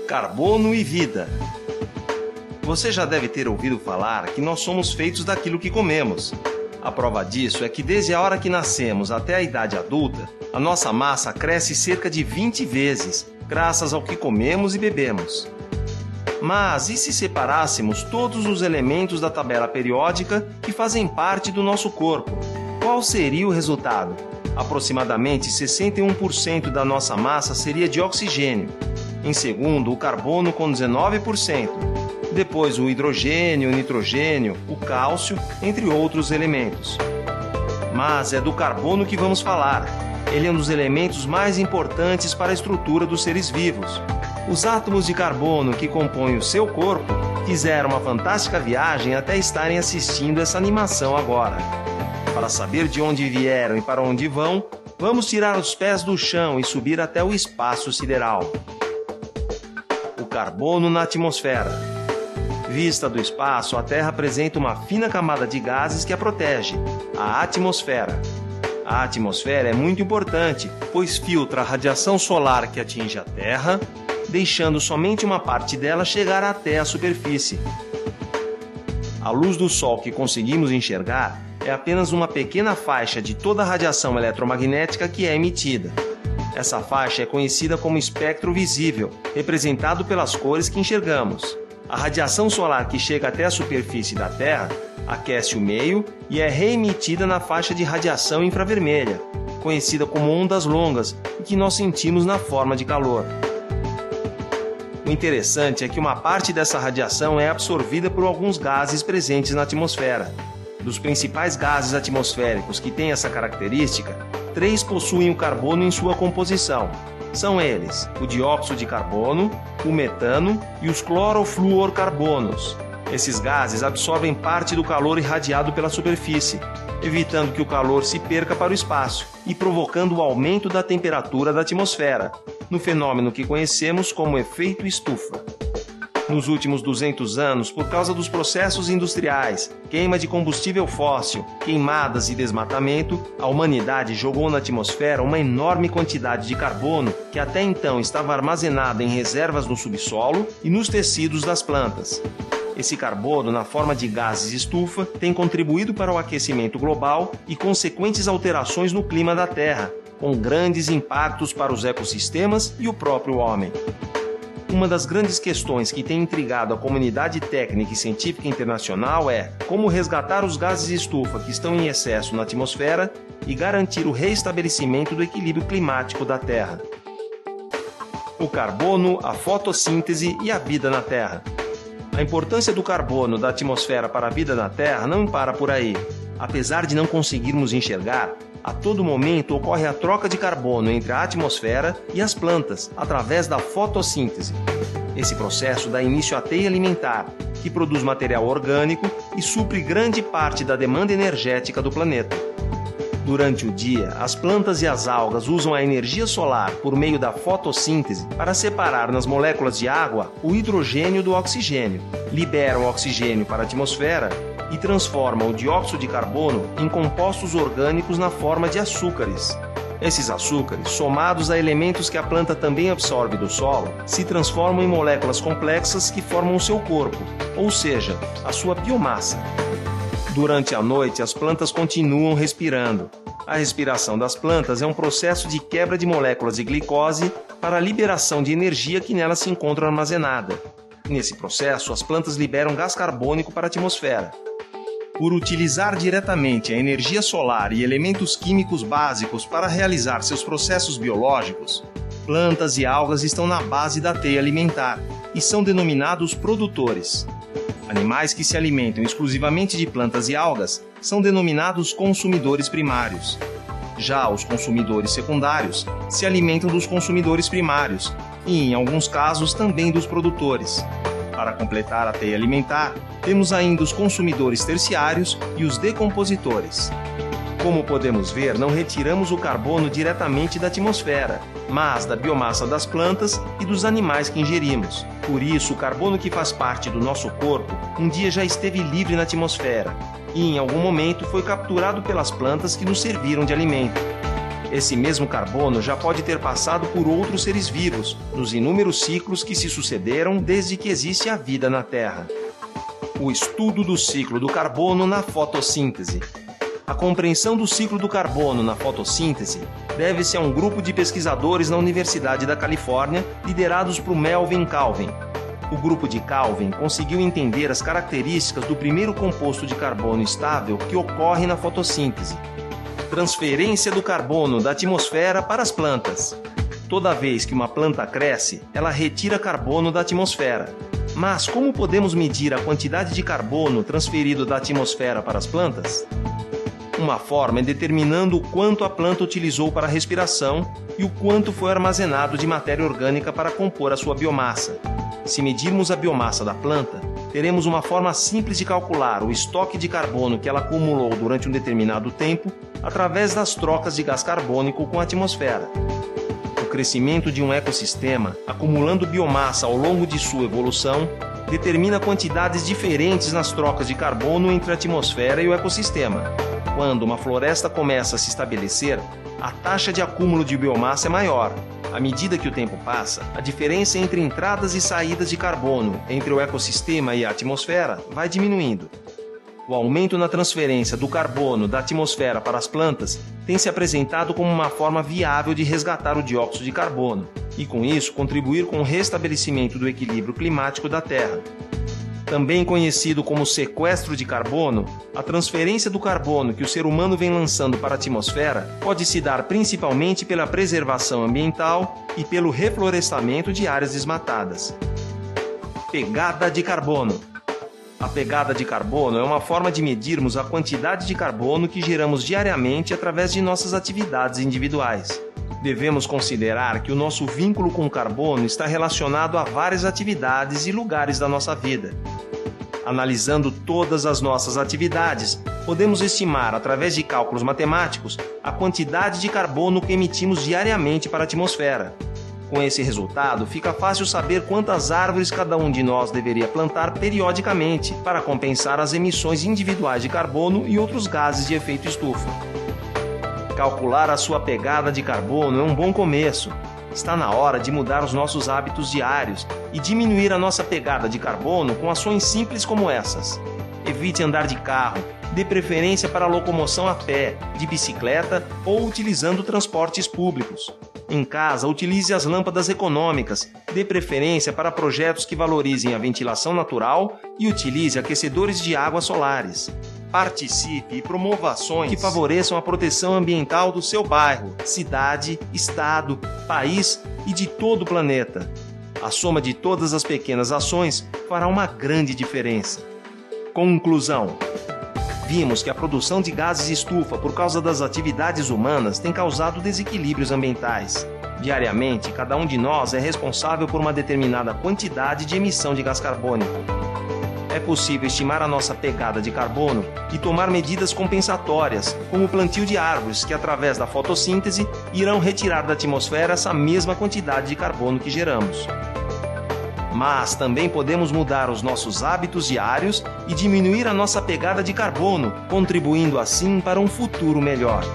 Carbono e vida. Você já deve ter ouvido falar que nós somos feitos daquilo que comemos. A prova disso é que desde a hora que nascemos até a idade adulta, a nossa massa cresce cerca de 20 vezes, graças ao que comemos e bebemos. Mas e se separássemos todos os elementos da tabela periódica que fazem parte do nosso corpo? Qual seria o resultado? Aproximadamente 61% da nossa massa seria de oxigênio. Em segundo, o carbono com 19%. Depois o hidrogênio, o nitrogênio, o cálcio, entre outros elementos. Mas é do carbono que vamos falar. Ele é um dos elementos mais importantes para a estrutura dos seres vivos. Os átomos de carbono que compõem o seu corpo fizeram uma fantástica viagem até estarem assistindo essa animação agora. Para saber de onde vieram e para onde vão, vamos tirar os pés do chão e subir até o espaço sideral. O carbono na atmosfera. Vista do espaço, a Terra apresenta uma fina camada de gases que a protege, a atmosfera. A atmosfera é muito importante, pois filtra a radiação solar que atinge a Terra, deixando somente uma parte dela chegar até a superfície. A luz do Sol que conseguimos enxergar é apenas uma pequena faixa de toda a radiação eletromagnética que é emitida. Essa faixa é conhecida como espectro visível, representado pelas cores que enxergamos. A radiação solar que chega até a superfície da Terra aquece o meio e é reemitida na faixa de radiação infravermelha, conhecida como ondas longas, e que nós sentimos na forma de calor. O interessante é que uma parte dessa radiação é absorvida por alguns gases presentes na atmosfera. Dos principais gases atmosféricos que têm essa característica, 3 possuem o carbono em sua composição. São eles o dióxido de carbono, o metano e os clorofluorcarbonos. Esses gases absorvem parte do calor irradiado pela superfície, evitando que o calor se perca para o espaço e provocando o aumento da temperatura da atmosfera, no fenômeno que conhecemos como efeito estufa. Nos últimos 200 anos, por causa dos processos industriais, queima de combustível fóssil, queimadas e desmatamento, a humanidade jogou na atmosfera uma enorme quantidade de carbono que até então estava armazenada em reservas no subsolo e nos tecidos das plantas. Esse carbono, na forma de gases estufa, tem contribuído para o aquecimento global e consequentes alterações no clima da Terra, com grandes impactos para os ecossistemas e o próprio homem. Uma das grandes questões que tem intrigado a comunidade técnica e científica internacional é como resgatar os gases estufa que estão em excesso na atmosfera e garantir o reestabelecimento do equilíbrio climático da Terra. O carbono, a fotossíntese e a vida na Terra. A importância do carbono da atmosfera para a vida na Terra não para por aí. Apesar de não conseguirmos enxergar, a todo momento ocorre a troca de carbono entre a atmosfera e as plantas, através da fotossíntese. Esse processo dá início à teia alimentar, que produz material orgânico e supre grande parte da demanda energética do planeta. Durante o dia, as plantas e as algas usam a energia solar por meio da fotossíntese para separar nas moléculas de água o hidrogênio do oxigênio, liberam o oxigênio para a atmosfera e transformam o dióxido de carbono em compostos orgânicos na forma de açúcares. Esses açúcares, somados a elementos que a planta também absorve do solo, se transformam em moléculas complexas que formam o seu corpo, ou seja, a sua biomassa. Durante a noite, as plantas continuam respirando. A respiração das plantas é um processo de quebra de moléculas de glicose para a liberação de energia que nelas se encontra armazenada. Nesse processo, as plantas liberam gás carbônico para a atmosfera. Por utilizar diretamente a energia solar e elementos químicos básicos para realizar seus processos biológicos, plantas e algas estão na base da teia alimentar e são denominados produtores. Animais que se alimentam exclusivamente de plantas e algas são denominados consumidores primários. Já os consumidores secundários se alimentam dos consumidores primários e, em alguns casos, também dos produtores. Para completar a teia alimentar, temos ainda os consumidores terciários e os decompositores. Como podemos ver, não retiramos o carbono diretamente da atmosfera, mas da biomassa das plantas e dos animais que ingerimos. Por isso, o carbono que faz parte do nosso corpo um dia já esteve livre na atmosfera e, em algum momento, foi capturado pelas plantas que nos serviram de alimento. Esse mesmo carbono já pode ter passado por outros seres vivos, nos inúmeros ciclos que se sucederam desde que existe a vida na Terra. O estudo do ciclo do carbono na fotossíntese. A compreensão do ciclo do carbono na fotossíntese deve-se a um grupo de pesquisadores na Universidade da Califórnia, liderados por Melvin Calvin. O grupo de Calvin conseguiu entender as características do primeiro composto de carbono estável que ocorre na fotossíntese. Transferência do carbono da atmosfera para as plantas. Toda vez que uma planta cresce, ela retira carbono da atmosfera. Mas como podemos medir a quantidade de carbono transferido da atmosfera para as plantas? Uma forma é determinando o quanto a planta utilizou para a respiração e o quanto foi armazenado de matéria orgânica para compor a sua biomassa. Se medirmos a biomassa da planta, teremos uma forma simples de calcular o estoque de carbono que ela acumulou durante um determinado tempo através das trocas de gás carbônico com a atmosfera. O crescimento de um ecossistema, acumulando biomassa ao longo de sua evolução, determina quantidades diferentes nas trocas de carbono entre a atmosfera e o ecossistema. Quando uma floresta começa a se estabelecer, a taxa de acúmulo de biomassa é maior. À medida que o tempo passa, a diferença entre entradas e saídas de carbono entre o ecossistema e a atmosfera vai diminuindo. O aumento na transferência do carbono da atmosfera para as plantas tem se apresentado como uma forma viável de resgatar o dióxido de carbono e, com isso, contribuir com o restabelecimento do equilíbrio climático da Terra. Também conhecido como sequestro de carbono, a transferência do carbono que o ser humano vem lançando para a atmosfera pode se dar principalmente pela preservação ambiental e pelo reflorestamento de áreas desmatadas. Pegada de carbono. A pegada de carbono é uma forma de medirmos a quantidade de carbono que geramos diariamente através de nossas atividades individuais. Devemos considerar que o nosso vínculo com o carbono está relacionado a várias atividades e lugares da nossa vida. Analisando todas as nossas atividades, podemos estimar, através de cálculos matemáticos, a quantidade de carbono que emitimos diariamente para a atmosfera. Com esse resultado, fica fácil saber quantas árvores cada um de nós deveria plantar periodicamente para compensar as emissões individuais de carbono e outros gases de efeito estufa. Calcular a sua pegada de carbono é um bom começo. Está na hora de mudar os nossos hábitos diários e diminuir a nossa pegada de carbono com ações simples como essas. Evite andar de carro, dê preferência para a locomoção a pé, de bicicleta ou utilizando transportes públicos. Em casa, utilize as lâmpadas econômicas, dê preferência para projetos que valorizem a ventilação natural e utilize aquecedores de água solares. Participe e promova ações que favoreçam a proteção ambiental do seu bairro, cidade, estado, país e de todo o planeta. A soma de todas as pequenas ações fará uma grande diferença. Conclusão: vimos que a produção de gases estufa por causa das atividades humanas tem causado desequilíbrios ambientais. Diariamente, cada um de nós é responsável por uma determinada quantidade de emissão de gás carbônico. É possível estimar a nossa pegada de carbono e tomar medidas compensatórias, como o plantio de árvores que, através da fotossíntese, irão retirar da atmosfera essa mesma quantidade de carbono que geramos. Mas também podemos mudar os nossos hábitos diários e diminuir a nossa pegada de carbono, contribuindo assim para um futuro melhor.